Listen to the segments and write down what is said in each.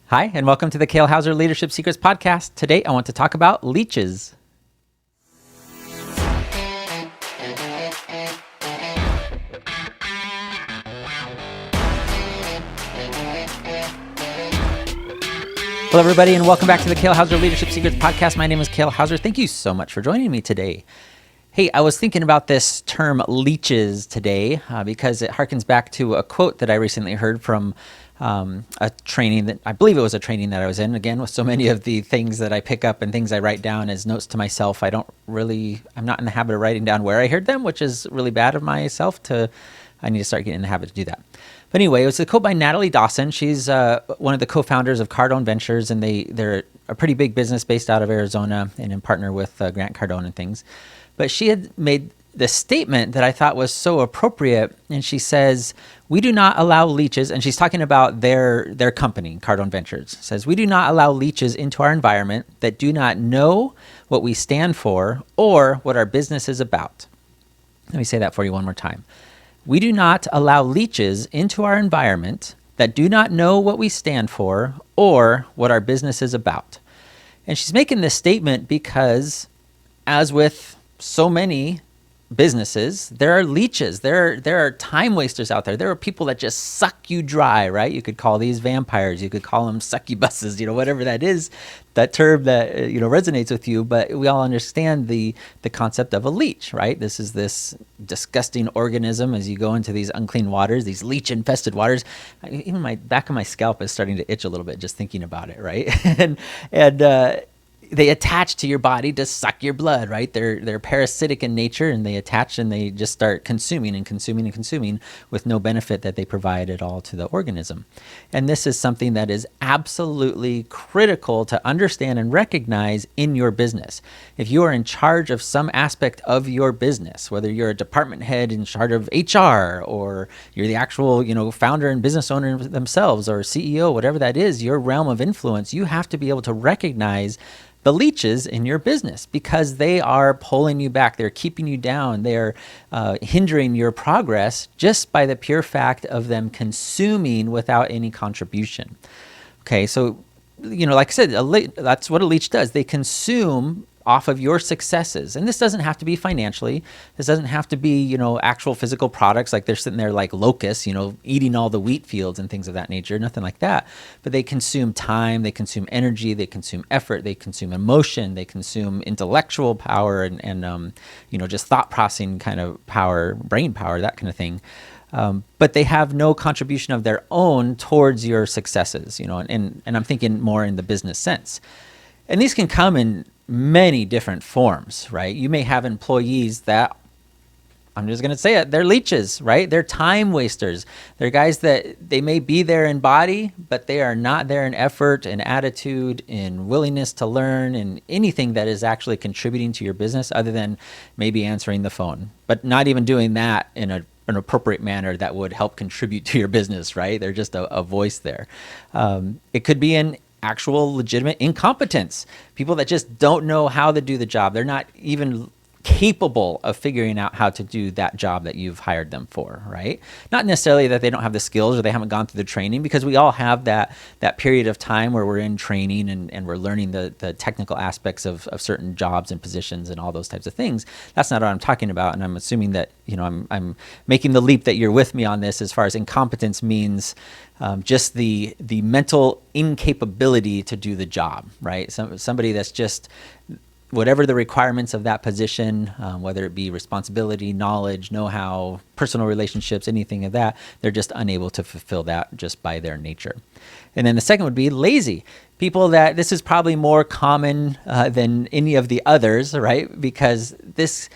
Hi, and welcome to the Kale Houser Leadership Secrets podcast. Today, I want to talk about leeches. Hello, everybody, and welcome back to the Kale Houser Leadership Secrets podcast. My name is Kale Houser. Thank you so much for joining me today. Hey, I was thinking about this term leeches today because it harkens back to a quote that I recently heard from a training that I believe it was a training that I was in. Again, with so many of the things that I pick up and things I write down as notes to myself, I'm not in the habit of writing down where I heard them, which is really bad of myself. I need to start getting in the habit to do that. But anyway, it was a quote by Natalie Dawson. She's one of the co-founders of Cardone Ventures, and they're a pretty big business based out of Arizona and in partner with Grant Cardone and things. But she had made this statement that I thought was so appropriate, and she says, we do not allow leeches, and she's talking about their company, Cardone Ventures, says, we do not allow leeches into our environment that do not know what we stand for or what our business is about. Let me say that for you one more time. We do not allow leeches into our environment that do not know what we stand for or what our business is about. And she's making this statement because, as with so many businesses, there are leeches. There are time wasters out there. There are people that just suck you dry, right? You could call these vampires. You could call them succubuses, whatever that is, that term that, resonates with you. But we all understand the concept of a leech, right? This is this disgusting organism as you go into these unclean waters, these leech-infested waters. Even my back of my scalp is starting to itch a little bit just thinking about it, right? and they attach to your body to suck your blood, right? They're parasitic in nature, and they attach and they just start consuming and consuming and consuming with no benefit that they provide at all to the organism. And this is something that is absolutely critical to understand and recognize in your business. If you are in charge of some aspect of your business, whether you're a department head in charge of HR, or you're the actual, founder and business owner themselves, or CEO, whatever that is, your realm of influence, you have to be able to recognize the leeches in your business, because they are pulling you back. They're keeping you down. They're hindering your progress just by the pure fact of them consuming without any contribution. Okay, so, like I said, that's what a leech does. They consume off of your successes. And this doesn't have to be financially. This doesn't have to be, actual physical products, like they're sitting there like locusts, eating all the wheat fields and things of that nature, nothing like that. But they consume time, they consume energy, they consume effort, they consume emotion, they consume intellectual power and just thought processing kind of power, brain power, that kind of thing. But they have no contribution of their own towards your successes, and I'm thinking more in the business sense. And these can come in many different forms, right? You may have employees that, I'm just going to say it, they're leeches, right? They're time wasters. They're guys that they may be there in body, but they are not there in effort and attitude and willingness to learn and anything that is actually contributing to your business other than maybe answering the phone, but not even doing that in an appropriate manner that would help contribute to your business, right? They're just a voice there. It could be an actual legitimate incompetence, people that just don't know how to do the job. They're not even capable of figuring out how to do that job that you've hired them for, right? Not necessarily that they don't have the skills or they haven't gone through the training, because we all have that period of time where we're in training and we're learning the technical aspects of certain jobs and positions and all those types of things. That's not what I'm talking about. And I'm assuming that, I'm making the leap that you're with me on this as far as incompetence means just the mental incapability to do the job, right? Somebody that's just, whatever the requirements of that position, whether it be responsibility, knowledge, know-how, personal relationships, anything of that, they're just unable to fulfill that just by their nature. And then the second would be lazy. People that, this is probably more common than any of the others, right? Because this,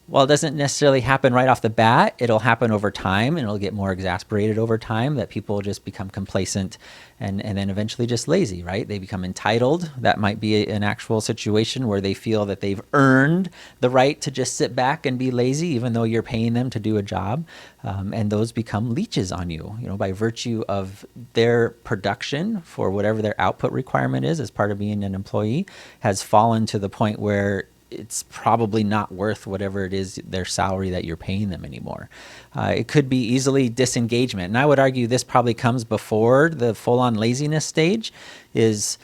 while it doesn't necessarily happen right off the bat, it'll happen over time, and it'll get more exasperated over time, that people just become complacent and then eventually just lazy, right? They become entitled. That might be an actual situation where they feel that they've earned the right to just sit back and be lazy, even though you're paying them to do a job. And those become leeches on you, by virtue of their production for whatever their output requirement is as part of being an employee has fallen to the point where it's probably not worth whatever it is, their salary that you're paying them anymore. It could be easily disengagement. And I would argue this probably comes before the full-on laziness stage is,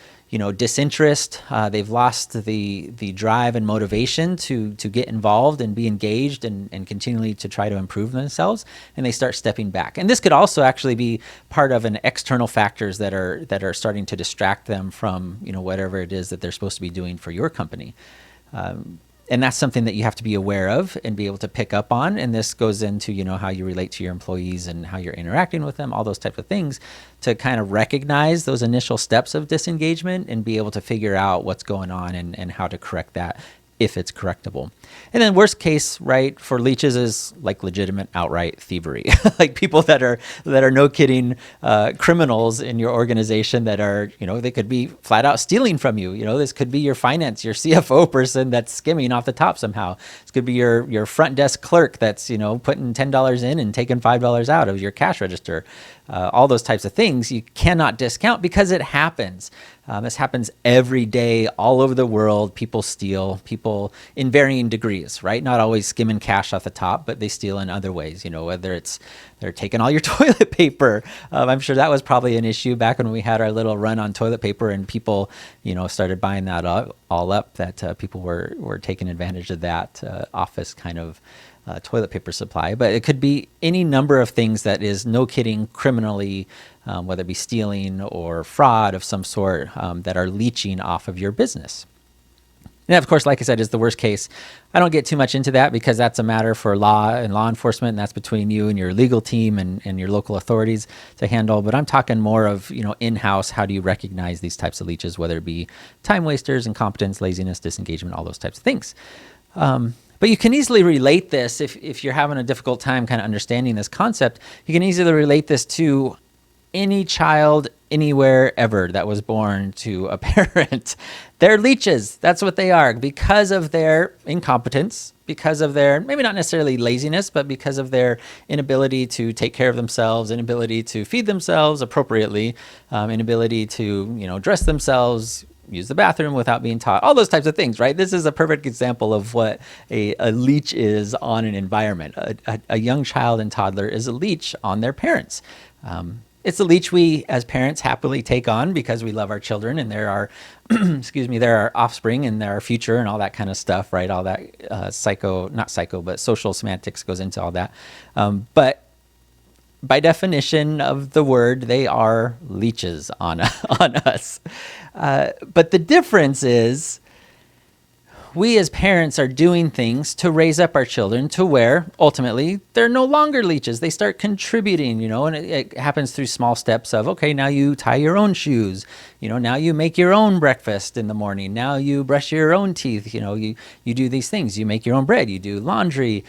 disinterest. They've lost the drive and motivation to get involved and be engaged and continually to try to improve themselves, and they start stepping back. And this could also actually be part of an external factors that are starting to distract them from whatever it is that they're supposed to be doing for your company. And that's something that you have to be aware of and be able to pick up on. And this goes into, how you relate to your employees and how you're interacting with them, all those types of things, to kind of recognize those initial steps of disengagement and be able to figure out what's going on and how to correct that if it's correctable. And then worst case, right, for leeches is like legitimate outright thievery, like people that are no kidding criminals in your organization that are, they could be flat out stealing from you. This could be your finance, your CFO person that's skimming off the top somehow. This could be your front desk clerk that's, putting $10 in and taking $5 out of your cash register. All those types of things you cannot discount because it happens. This happens every day all over the world. People steal, people in varying degrees, right? Not always skimming cash off the top, but they steal in other ways, whether it's they're taking all your toilet paper. I'm sure that was probably an issue back when we had our little run on toilet paper and people, started buying that all up, that people were taking advantage of that office kind of toilet paper supply. But it could be any number of things that is, no kidding, criminally, whether it be stealing or fraud of some sort, that are leeching off of your business. And of course, like I said, is the worst case. I don't get too much into that because that's a matter for law and law enforcement, and that's between you and your legal team and your local authorities to handle. But I'm talking more of, in-house, how do you recognize these types of leeches, whether it be time wasters, incompetence, laziness, disengagement, all those types of things. But you can easily relate this, if you're having a difficult time kind of understanding this concept, you can easily relate this to any child anywhere ever that was born to a parent. They're leeches. That's what they are, because of their incompetence, because of their, maybe not necessarily laziness, but because of their inability to take care of themselves, inability to feed themselves appropriately, inability to, dress themselves, use the bathroom without being taught, all those types of things, right? This is a perfect example of what a leech is on an environment. A young child and toddler is a leech on their parents. It's a leech we as parents happily take on because we love our children and they're our, they're our offspring and they're our future and all that kind of stuff, right? All that but social semantics goes into all that. But by definition of the word, they are leeches on us. But the difference is we as parents are doing things to raise up our children to where ultimately they're no longer leeches. They start contributing, and it happens through small steps of, okay, now you tie your own shoes, now you make your own breakfast in the morning. Now you brush your own teeth, you do these things, you make your own bread, you do laundry,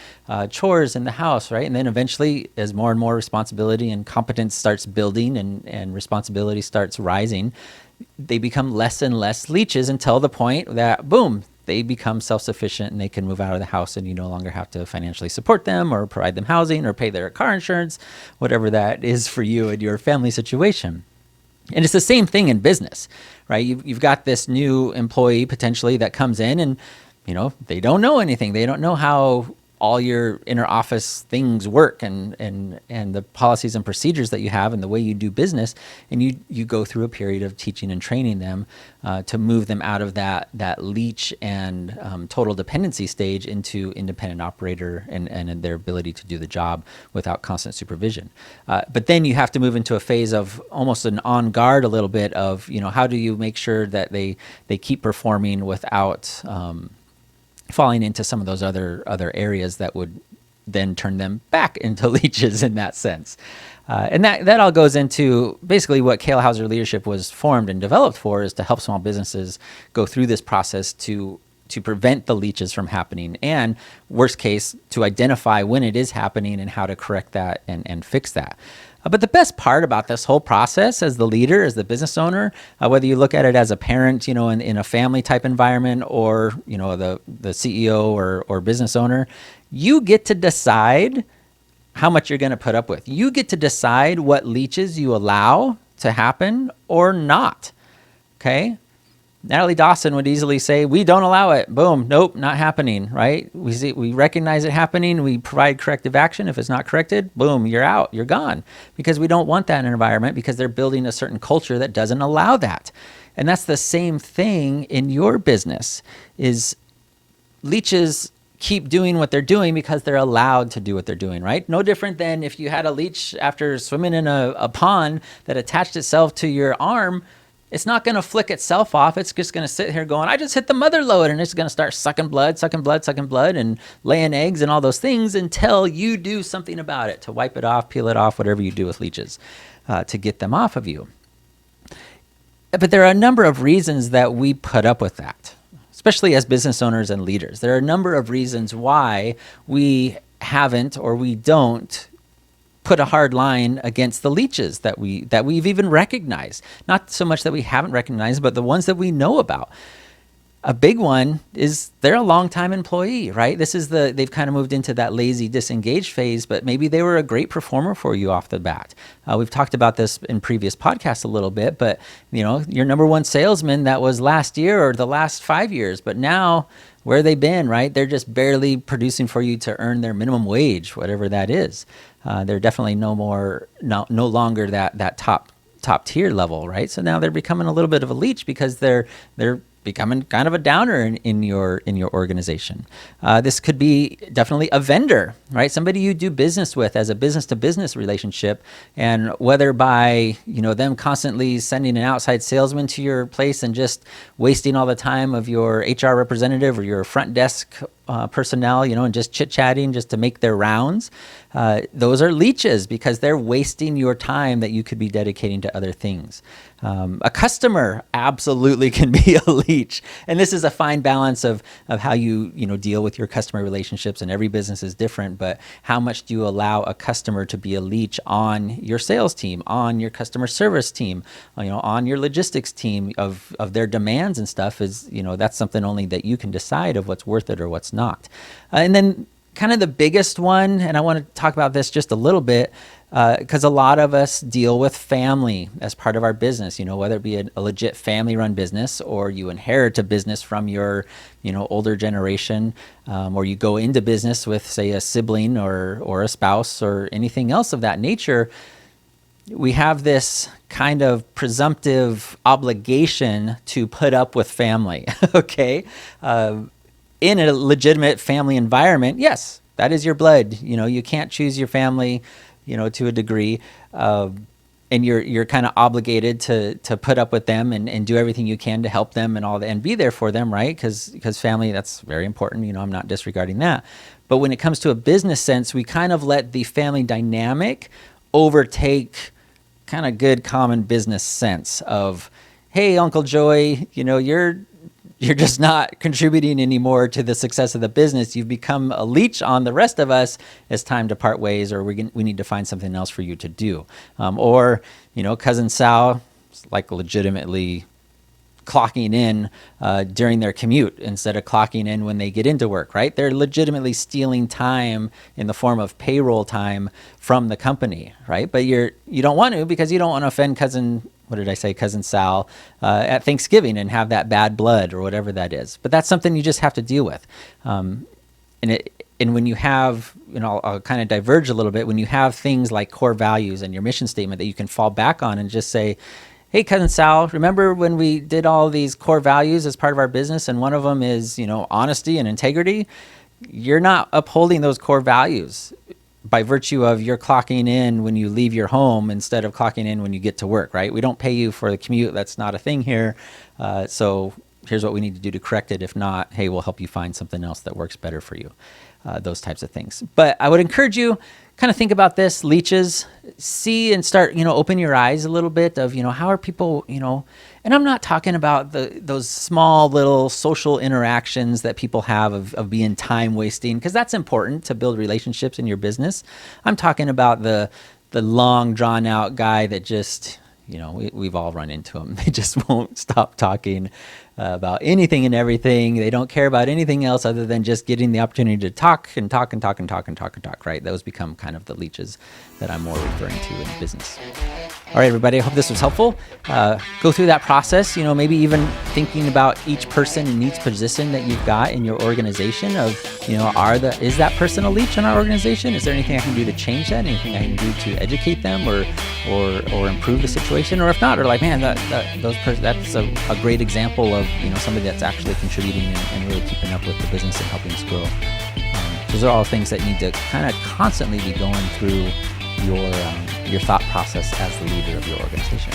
chores in the house, right? And then eventually as more and more responsibility and competence starts building and responsibility starts rising, they become less and less leeches until the point that, boom, they become self-sufficient and they can move out of the house and you no longer have to financially support them or provide them housing or pay their car insurance, whatever that is for you and your family situation. And it's the same thing in business, right? You've got this new employee potentially that comes in and, they don't know anything. They don't know how all your inner office things work and the policies and procedures that you have and the way you do business. And you go through a period of teaching and training them to move them out of that leech and total dependency stage into independent operator and their ability to do the job without constant supervision. But then you have to move into a phase of almost an on guard a little bit of, how do you make sure that they keep performing without falling into some of those other areas that would then turn them back into leeches in that sense. And that all goes into basically what Kale Houser Leadership was formed and developed for, is to help small businesses go through this process to prevent the leeches from happening, and worst case, to identify when it is happening and how to correct that and fix that. But the best part about this whole process as the leader, as the business owner, whether you look at it as a parent, in a family type environment, or, the CEO or business owner, you get to decide how much you're going to put up with. You get to decide what leeches you allow to happen or not. Okay? Natalie Dawson would easily say, we don't allow it. Boom. Nope, not happening, right? We recognize it happening. We provide corrective action. If it's not corrected, boom, you're out, you're gone. Because we don't want that in an environment, because they're building a certain culture that doesn't allow that. And that's the same thing in your business. Is leeches keep doing what they're doing because they're allowed to do what they're doing, right? No different than if you had a leech after swimming in a pond that attached itself to your arm. It's not going to flick itself off. It's just going to sit here going, I just hit the mother lode, and it's going to start sucking blood, and laying eggs and all those things until you do something about it to wipe it off, peel it off, whatever you do with leeches to get them off of you. But there are a number of reasons that we put up with that, especially as business owners and leaders. There are a number of reasons why we haven't, or we don't, put a hard line against the leeches that we've even recognized. Not so much that we haven't recognized, but the ones that we know about. A big one is they're a long-time employee, right? They've kind of moved into that lazy, disengaged phase, but maybe they were a great performer for you off the bat. We've talked about this in previous podcasts a little bit, but your number one salesman that was last year or the last 5 years, but now where they've been, right? They're just barely producing for you to earn their minimum wage, whatever that is. They're definitely no longer that top tier level, right? So now they're becoming a little bit of a leech because they're becoming kind of a downer in your organization. This could be definitely a vendor, right? Somebody you do business with as a business-to-business relationship, and whether by them constantly sending an outside salesman to your place and just wasting all the time of your HR representative or your front desk personnel, and just chit-chatting just to make their rounds. Those are leeches because they're wasting your time that you could be dedicating to other things. A customer absolutely can be a leech. And this is a fine balance of how you deal with your customer relationships, and every business is different, but how much do you allow a customer to be a leech on your sales team, on your customer service team, on your logistics team of their demands and stuff is, that's something only that you can decide of what's worth it or what's not. And then kind of the biggest one, and I want to talk about this just a little bit, because a lot of us deal with family as part of our business, whether it be a legit family-run business, or you inherit a business from your, older generation, or you go into business with, say, a sibling or a spouse or anything else of that nature. We have this kind of presumptive obligation to put up with family, okay? In a legitimate family environment, yes, that is your blood. You can't choose your family, to a degree, and you're kind of obligated to put up with them and do everything you can to help them and be there for them, right? Because family, that's very important. I'm not disregarding that. But when it comes to a business sense, we kind of let the family dynamic overtake kind of good common business sense of, hey, Uncle Joey, you're just not contributing anymore to the success of the business. You've become a leech on the rest of us. It's time to part ways, or we need to find something else for you to do. Or Cousin Sal, like legitimately clocking in during their commute instead of clocking in when they get into work, right? They're legitimately stealing time in the form of payroll time from the company, right? But you don't want to, because you don't want to offend Cousin Sal at Thanksgiving and have that bad blood or whatever that is. But that's something you just have to deal with. And when you have, I'll kind of diverge a little bit, when you have things like core values and your mission statement that you can fall back on and just say, hey, Cousin Sal, remember when we did all these core values as part of our business, and one of them is, honesty and integrity? You're not upholding those core values by virtue of you're clocking in when you leave your home instead of clocking in when you get to work, right? We don't pay you for the commute. That's not a thing here. So here's what we need to do to correct it. If not, hey, we'll help you find something else that works better for you. Those types of things. But I would encourage you, kind of think about this, leeches, see and start, open your eyes a little bit of, how are people, and I'm not talking about those small little social interactions that people have of being time wasting, because that's important to build relationships in your business. I'm talking about the long drawn out guy that just, we've all run into them. They just won't stop talking about anything and everything. They don't care about anything else other than just getting the opportunity to talk and talk and talk and talk and talk and talk, right? Those become kind of the leeches that I'm more referring to in business. All right, everybody, I hope this was helpful. Go through that process, maybe even thinking about each person in each position that you've got in your organization of, is that person a leech in our organization? Is there anything I can do to change that? Anything I can do to educate them or improve the situation? Or if not, or like, man, that's a great example of, somebody that's actually contributing and really keeping up with the business and helping us grow. Those are all things that need to kind of constantly be going through your thought process as the leader of your organization.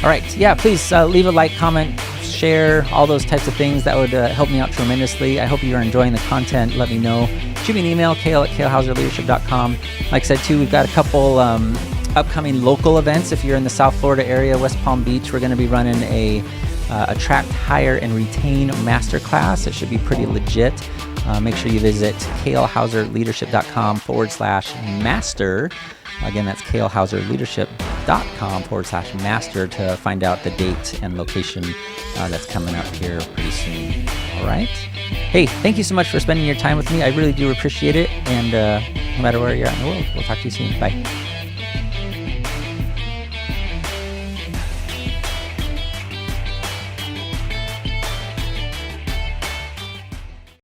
All right, yeah, please leave a like, comment, share, all those types of things. That would help me out tremendously. I hope you're enjoying the content. Let me know. Shoot me an email, kale@kalehouserleadership.com. Like I said, too, we've got a couple upcoming local events. If you're in the South Florida area, West Palm Beach, we're going to be running a Attract, Hire, and Retain Masterclass. It should be pretty legit. Make sure you visit kalehouserleadership.com/master. Again, that's kalehouserleadership.com/master to find out the date and location that's coming up here pretty soon. All right. Hey, thank you so much for spending your time with me. I really do appreciate it. And no matter where you're at in the world, we'll talk to you soon. Bye.